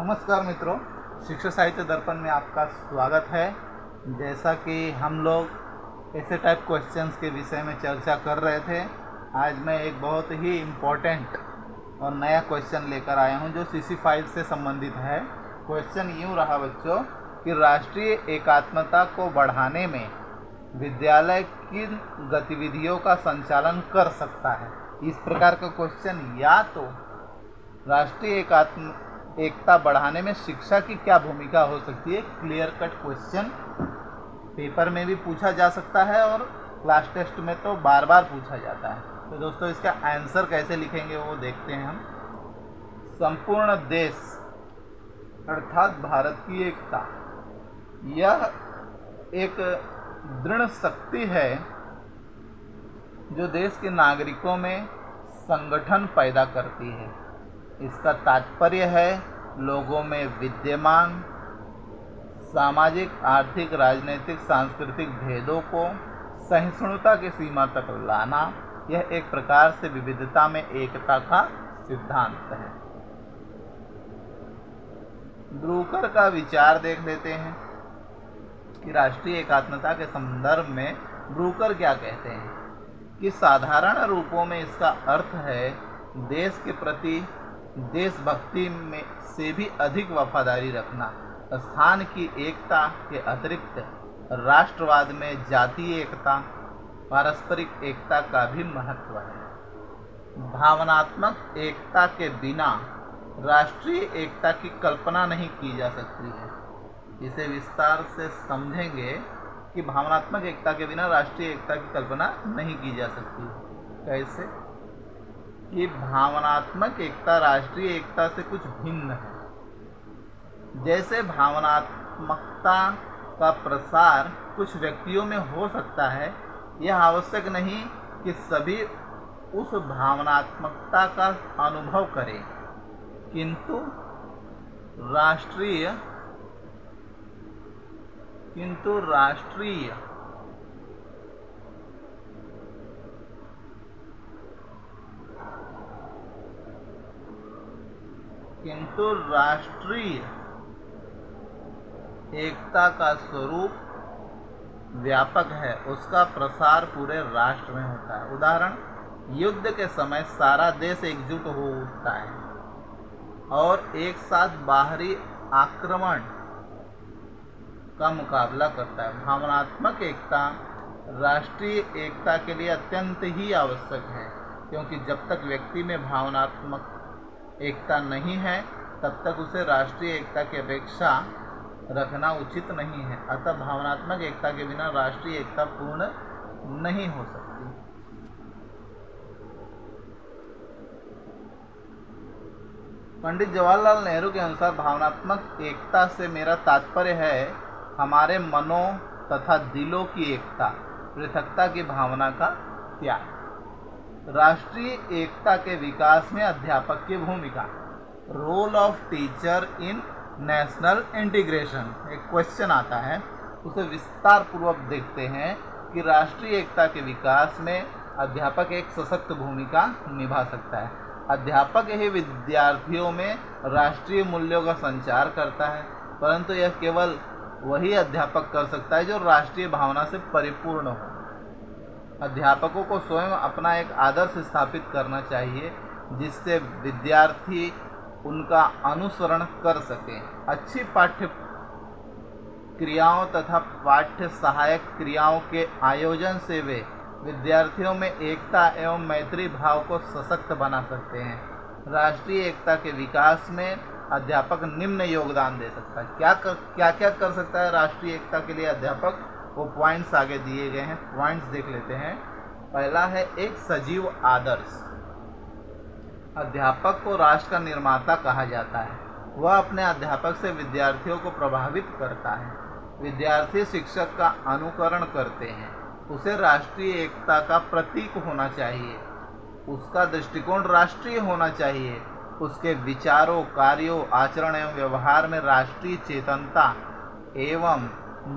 नमस्कार मित्रों, शिक्षा साहित्य दर्पण में आपका स्वागत है। जैसा कि हम लोग ऐसे टाइप क्वेश्चंस के विषय में चर्चा कर रहे थे, आज मैं एक बहुत ही इम्पोर्टेंट और नया क्वेश्चन लेकर आया हूं जो सीसी फाइल से संबंधित है। क्वेश्चन यूँ रहा बच्चों कि राष्ट्रीय एकात्मता को बढ़ाने में विद्यालय किन गतिविधियों का संचालन कर सकता है। इस प्रकार का क्वेश्चन या तो राष्ट्रीय एकता बढ़ाने में शिक्षा की क्या भूमिका हो सकती है, क्लियर कट क्वेश्चन पेपर में भी पूछा जा सकता है और क्लास टेस्ट में तो बार बार पूछा जाता है। तो दोस्तों इसका आंसर कैसे लिखेंगे वो देखते हैं हम। संपूर्ण देश अर्थात भारत की एकता, यह एक दृढ़ शक्ति है जो देश के नागरिकों में संगठन पैदा करती है। इसका तात्पर्य है लोगों में विद्यमान सामाजिक, आर्थिक, राजनीतिक, सांस्कृतिक भेदों को सहिष्णुता की सीमा तक लाना। यह एक प्रकार से विविधता में एकता का सिद्धांत है। ब्रूकर का विचार देख लेते हैं कि राष्ट्रीय एकात्मता के संदर्भ में ब्रूकर क्या कहते हैं कि साधारण रूपों में इसका अर्थ है देश के प्रति देशभक्ति में से भी अधिक वफादारी रखना। स्थान की एकता के अतिरिक्त राष्ट्रवाद में जातीय एकता, पारस्परिक एकता का भी महत्व है। भावनात्मक एकता के बिना राष्ट्रीय एकता की कल्पना नहीं की जा सकती है। इसे विस्तार से समझेंगे कि भावनात्मक एकता के बिना राष्ट्रीय एकता की कल्पना नहीं की जा सकती। कैसे कि भावनात्मक एकता राष्ट्रीय एकता से कुछ भिन्न है। जैसे भावनात्मकता का प्रसार कुछ व्यक्तियों में हो सकता है, यह आवश्यक नहीं कि सभी उस भावनात्मकता का अनुभव करें, किंतु राष्ट्रीय एकता का स्वरूप व्यापक है, उसका प्रसार पूरे राष्ट्र में होता है। उदाहरण, युद्ध के समय सारा देश एकजुट हो उठता है और एक साथ बाहरी आक्रमण का मुकाबला करता है। भावनात्मक एकता राष्ट्रीय एकता के लिए अत्यंत ही आवश्यक है, क्योंकि जब तक व्यक्ति में भावनात्मक एकता नहीं है तब तक उसे राष्ट्रीय एकता की अपेक्षा रखना उचित नहीं है। अतः भावनात्मक एकता के बिना राष्ट्रीय एकता पूर्ण नहीं हो सकती। पंडित जवाहरलाल नेहरू के अनुसार भावनात्मक एकता से मेरा तात्पर्य है हमारे मनों तथा दिलों की एकता, पृथकता की भावना का त्याग। राष्ट्रीय एकता के विकास में अध्यापक की भूमिका, role of teacher in national integration. एक क्वेश्चन आता है, उसे विस्तार पूर्वक देखते हैं कि राष्ट्रीय एकता के विकास में अध्यापक एक सशक्त भूमिका निभा सकता है। अध्यापक ही विद्यार्थियों में राष्ट्रीय मूल्यों का संचार करता है, परंतु यह केवल वही अध्यापक कर सकता है जो राष्ट्रीय भावना से परिपूर्ण हो। अध्यापकों को स्वयं अपना एक आदर्श स्थापित करना चाहिए जिससे विद्यार्थी उनका अनुसरण कर सके। अच्छी पाठ्य क्रियाओं तथा पाठ्य सहायक क्रियाओं के आयोजन से वे विद्यार्थियों में एकता एवं मैत्री भाव को सशक्त बना सकते हैं। राष्ट्रीय एकता के विकास में अध्यापक निम्न योगदान दे सकता है। क्या कर सकता है राष्ट्रीय एकता के लिए अध्यापक, वो पॉइंट्स आगे दिए गए हैं, पॉइंट्स देख लेते हैं। पहला है एक सजीव आदर्श। अध्यापक को राष्ट्र का निर्माता कहा जाता है। वह अपने अध्यापक से विद्यार्थियों को प्रभावित करता है। विद्यार्थी शिक्षक का अनुकरण करते हैं। उसे राष्ट्रीय एकता का प्रतीक होना चाहिए। उसका दृष्टिकोण राष्ट्रीय होना चाहिए। उसके विचारों, कार्यों, आचरण एवं व्यवहार में राष्ट्रीय चेतनता एवं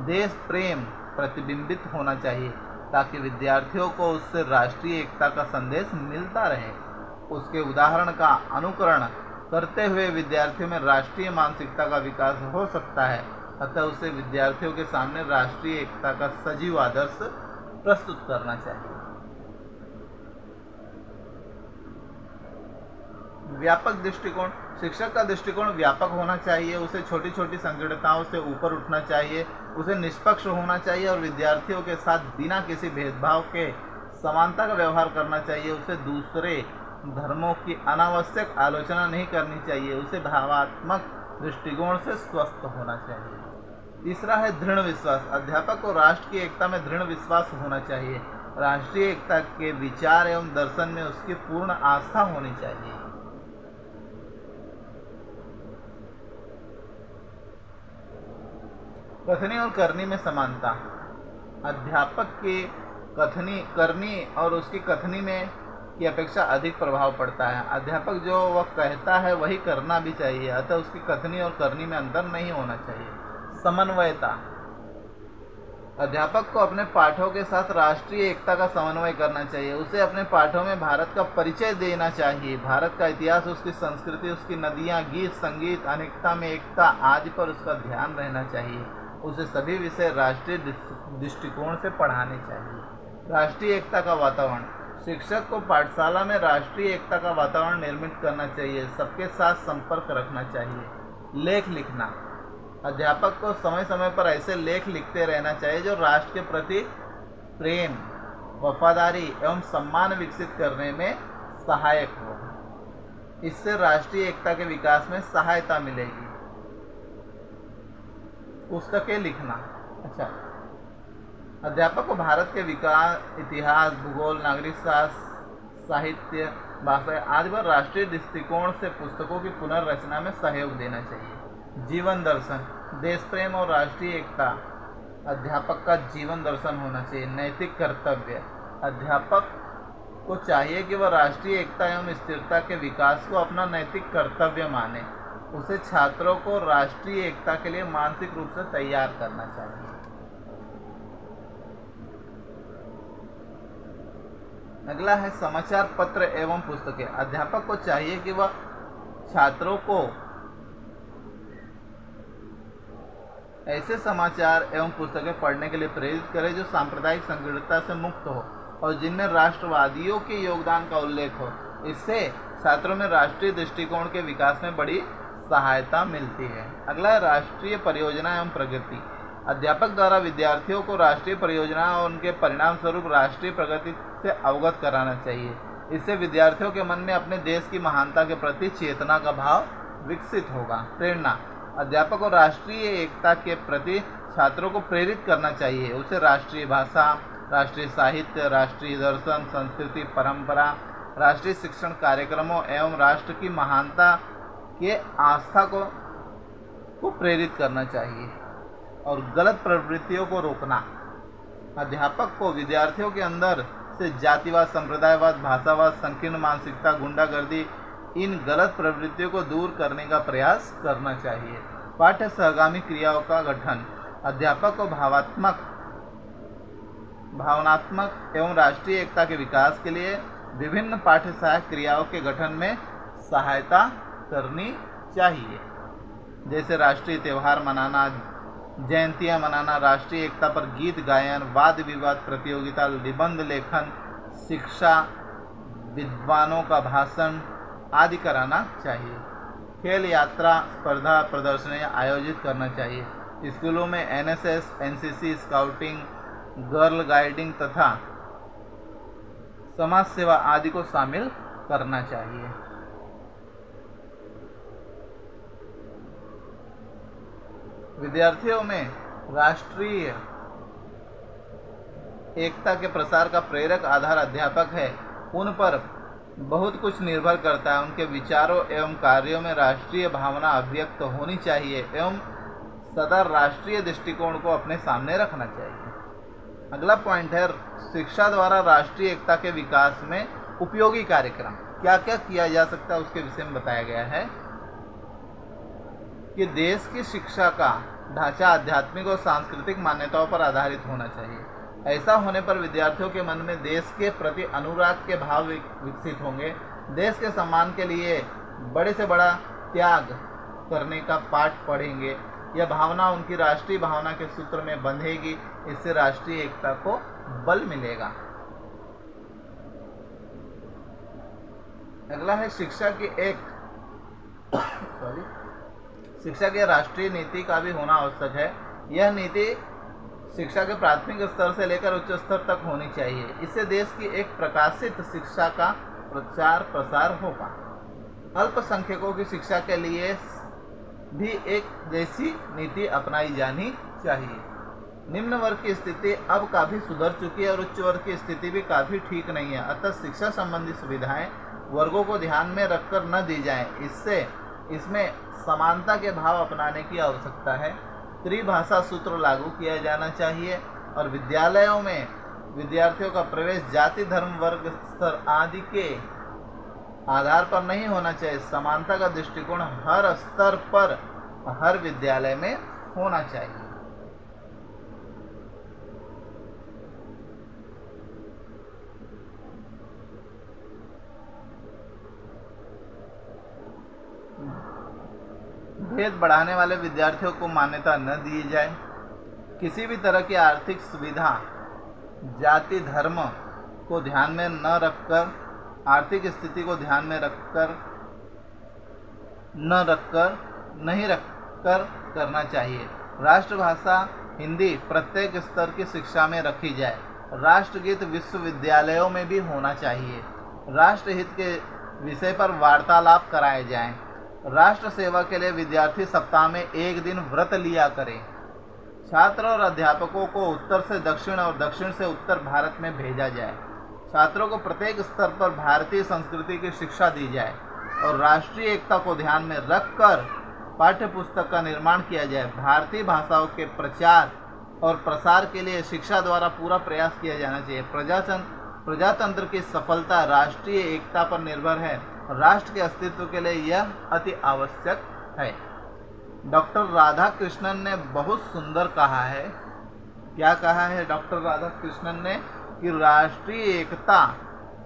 देश प्रेम प्रतिबिंबित होना चाहिए ताकि विद्यार्थियों को उससे राष्ट्रीय एकता का संदेश मिलता रहे। उसके उदाहरण का अनुकरण करते हुए विद्यार्थियों में राष्ट्रीय मानसिकता का विकास हो सकता है। अतः उसे विद्यार्थियों के सामने राष्ट्रीय एकता का सजीव आदर्श प्रस्तुत करना चाहिए। व्यापक दृष्टिकोण, शिक्षक का दृष्टिकोण व्यापक होना चाहिए। उसे छोटी छोटी संकीर्णताओं से ऊपर उठना चाहिए, उसे निष्पक्ष होना चाहिए और विद्यार्थियों के साथ बिना किसी भेदभाव के समानता का व्यवहार करना चाहिए। उसे दूसरे धर्मों की अनावश्यक आलोचना नहीं करनी चाहिए। उसे भावात्मक दृष्टिकोण से स्वस्थ होना चाहिए। तीसरा है दृढ़ विश्वास। अध्यापक को राष्ट्र की एकता में दृढ़ विश्वास होना चाहिए। राष्ट्रीय एकता के विचार एवं दर्शन में उसकी पूर्ण आस्था होनी चाहिए। कथनी और करनी में समानता। अध्यापक की करनी और उसकी कथनी में की अपेक्षा अधिक प्रभाव पड़ता है। अध्यापक जो वह कहता है वही करना भी चाहिए, अतः उसकी कथनी और करनी में अंतर नहीं होना चाहिए। समन्वयता। अध्यापक को अपने पाठों के साथ राष्ट्रीय एकता का समन्वय करना चाहिए। उसे अपने पाठों में भारत का परिचय देना चाहिए। भारत का इतिहास, उसकी संस्कृति, उसकी नदियाँ, गीत, संगीत, अनेकता में एकता आदि पर उसका ध्यान रहना चाहिए। उसे सभी विषय राष्ट्रीय दृष्टिकोण से पढ़ाने चाहिए। राष्ट्रीय एकता का वातावरण। शिक्षक को पाठशाला में राष्ट्रीय एकता का वातावरण निर्मित करना चाहिए। सबके साथ संपर्क रखना चाहिए। लेख लिखना। अध्यापक को समय समय पर ऐसे लेख लिखते रहना चाहिए जो राष्ट्र के प्रति प्रेम, वफादारी एवं सम्मान विकसित करने में सहायक हो। इससे राष्ट्रीय एकता के विकास में सहायता मिलेगी। पुस्तकें लिखना। अच्छा, अध्यापक को भारत के विकास, इतिहास, भूगोल, नागरिक शास्त्र, साहित्य, भाषा आदि पर राष्ट्रीय दृष्टिकोण से पुस्तकों की पुनर्रचना में सहयोग देना चाहिए। जीवन दर्शन। देश प्रेम और राष्ट्रीय एकता अध्यापक का जीवन दर्शन होना चाहिए। नैतिक कर्तव्य। अध्यापक को चाहिए कि वह राष्ट्रीय एकता एवं स्थिरता के विकास को अपना नैतिक कर्तव्य माने। उसे छात्रों को राष्ट्रीय एकता के लिए मानसिक रूप से तैयार करना चाहिए। अगला है समाचार पत्र एवं पुस्तकें। अध्यापक को चाहिए कि वह छात्रों को ऐसे समाचार एवं पुस्तकें पढ़ने के लिए प्रेरित करे जो सांप्रदायिक संकीर्णता से मुक्त हो और जिनमें राष्ट्रवादियों के योगदान का उल्लेख हो। इससे छात्रों में राष्ट्रीय दृष्टिकोण के विकास में बड़ी सहायता मिलती है। अगला है राष्ट्रीय परियोजना एवं प्रगति। अध्यापक द्वारा विद्यार्थियों को राष्ट्रीय परियोजना और उनके परिणाम स्वरूप राष्ट्रीय प्रगति से अवगत कराना चाहिए। इससे विद्यार्थियों के मन में अपने देश की महानता के प्रति चेतना का भाव विकसित होगा। प्रेरणा। अध्यापक को राष्ट्रीय एकता के प्रति छात्रों को प्रेरित करना चाहिए। उसे राष्ट्रीय भाषा, राष्ट्रीय साहित्य, राष्ट्रीय दर्शन, संस्कृति, परंपरा, राष्ट्रीय शिक्षण कार्यक्रमों एवं राष्ट्र की महानता के आस्था को प्रेरित करना चाहिए और गलत प्रवृत्तियों को रोकना। अध्यापक को विद्यार्थियों के अंदर से जातिवाद, संप्रदायवाद, भाषावाद, संकीर्ण मानसिकता, गुंडागर्दी इन गलत प्रवृत्तियों को दूर करने का प्रयास करना चाहिए। पाठ्य सहगामी क्रियाओं का गठन। अध्यापक को भावनात्मक एवं राष्ट्रीय एकता के विकास के लिए विभिन्न पाठ्य सहायक क्रियाओं के गठन में सहायता करनी चाहिए, जैसे राष्ट्रीय त्यौहार मनाना, जयंतियां मनाना, राष्ट्रीय एकता पर गीत गायन, वाद विवाद प्रतियोगिता, निबंध लेखन, शिक्षा, विद्वानों का भाषण आदि कराना चाहिए। खेल, यात्रा, स्पर्धा, प्रदर्शनियां आयोजित करना चाहिए। स्कूलों में NSS, NCC, scouting, girl guiding तथा समाज सेवा आदि को शामिल करना चाहिए। विद्यार्थियों में राष्ट्रीय एकता के प्रसार का प्रेरक आधार अध्यापक है। उन पर बहुत कुछ निर्भर करता है। उनके विचारों एवं कार्यों में राष्ट्रीय भावना अभिव्यक्त होनी चाहिए एवं सदा राष्ट्रीय दृष्टिकोण को अपने सामने रखना चाहिए। अगला पॉइंट है शिक्षा द्वारा राष्ट्रीय एकता के विकास में उपयोगी कार्यक्रम। क्या क्या किया जा सकता है उसके विषय में बताया गया है कि देश की शिक्षा का ढांचा आध्यात्मिक और सांस्कृतिक मान्यताओं पर आधारित होना चाहिए। ऐसा होने पर विद्यार्थियों के मन में देश के प्रति अनुराग के भाव विकसित होंगे। देश के सम्मान के लिए बड़े से बड़ा त्याग करने का पाठ पढ़ेंगे। यह भावना उनकी राष्ट्रीय भावना के सूत्र में बंधेगी। इससे राष्ट्रीय एकता को बल मिलेगा। अगला है शिक्षा की शिक्षा की राष्ट्रीय नीति का भी होना आवश्यक है। यह नीति शिक्षा के प्राथमिक स्तर से लेकर उच्च स्तर तक होनी चाहिए। इससे देश की एक प्रकाशित शिक्षा का प्रचार प्रसार होगा। अल्पसंख्यकों की शिक्षा के लिए भी एक जैसी नीति अपनाई जानी चाहिए। निम्न वर्ग की स्थिति अब काफ़ी सुधर चुकी है और उच्च वर्ग की स्थिति भी काफ़ी ठीक नहीं है। अतः शिक्षा संबंधी सुविधाएं वर्गों को ध्यान में रखकर न दी जाएं। इसमें समानता के भाव अपनाने की आवश्यकता है। त्रिभाषा सूत्र लागू किया जाना चाहिए और विद्यालयों में विद्यार्थियों का प्रवेश जाति, धर्म, वर्ग, स्तर आदि के आधार पर नहीं होना चाहिए। समानता का दृष्टिकोण हर स्तर पर हर विद्यालय में होना चाहिए। भेद बढ़ाने वाले विद्यार्थियों को मान्यता न दी जाए। किसी भी तरह की आर्थिक सुविधा जाति, धर्म को ध्यान में न रखकर, आर्थिक स्थिति को ध्यान में नहीं रखकर करना चाहिए। राष्ट्रभाषा हिंदी प्रत्येक स्तर की शिक्षा में रखी जाए। राष्ट्रगीत विश्वविद्यालयों में भी होना चाहिए। राष्ट्रहित के विषय पर वार्तालाप कराए जाएं। राष्ट्र सेवा के लिए विद्यार्थी सप्ताह में एक दिन व्रत लिया करें। छात्र और अध्यापकों को उत्तर से दक्षिण और दक्षिण से उत्तर भारत में भेजा जाए। छात्रों को प्रत्येक स्तर पर भारतीय संस्कृति की शिक्षा दी जाए और राष्ट्रीय एकता को ध्यान में रखकर पाठ्य पुस्तक का निर्माण किया जाए। भारतीय भाषाओं के प्रचार और प्रसार के लिए शिक्षा द्वारा पूरा प्रयास किया जाना चाहिए। प्रजातंत्र की सफलता राष्ट्रीय एकता पर निर्भर है। राष्ट्र के अस्तित्व के लिए यह अति आवश्यक है। डॉक्टर राधाकृष्णन ने बहुत सुंदर कहा है। क्या कहा है डॉक्टर राधाकृष्णन ने? कि राष्ट्रीय एकता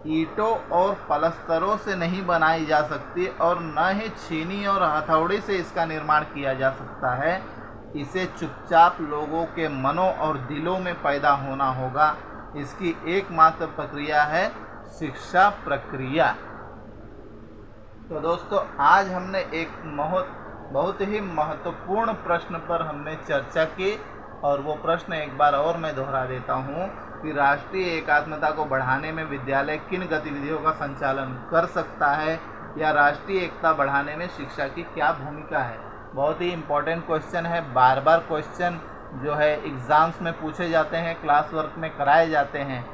ईंटों और पलस्तरों से नहीं बनाई जा सकती और न ही छीनी और हथौड़ी से इसका निर्माण किया जा सकता है। इसे चुपचाप लोगों के मनों और दिलों में पैदा होना होगा। इसकी एकमात्र प्रक्रिया है शिक्षा प्रक्रिया। तो दोस्तों, आज हमने एक बहुत ही महत्वपूर्ण प्रश्न पर हमने चर्चा की और वो प्रश्न एक बार और मैं दोहरा देता हूँ कि राष्ट्रीय एकात्मता को बढ़ाने में विद्यालय किन गतिविधियों का संचालन कर सकता है या राष्ट्रीय एकता बढ़ाने में शिक्षा की क्या भूमिका है। बहुत ही इम्पोर्टेंट क्वेश्चन है। बार बार क्वेश्चन जो है एग्ज़ाम्स में पूछे जाते हैं, क्लास वर्क में कराए जाते हैं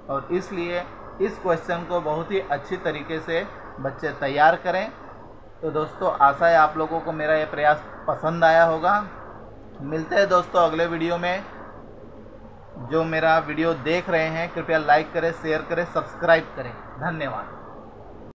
और इसलिए इस क्वेश्चन को बहुत ही अच्छी तरीके से बच्चे तैयार करें। तो दोस्तों, आशा है आप लोगों को मेरा ये प्रयास पसंद आया होगा। मिलते हैं दोस्तों अगले वीडियो में। जो मेरा वीडियो देख रहे हैं कृपया लाइक करें, शेयर करें, सब्सक्राइब करें। धन्यवाद।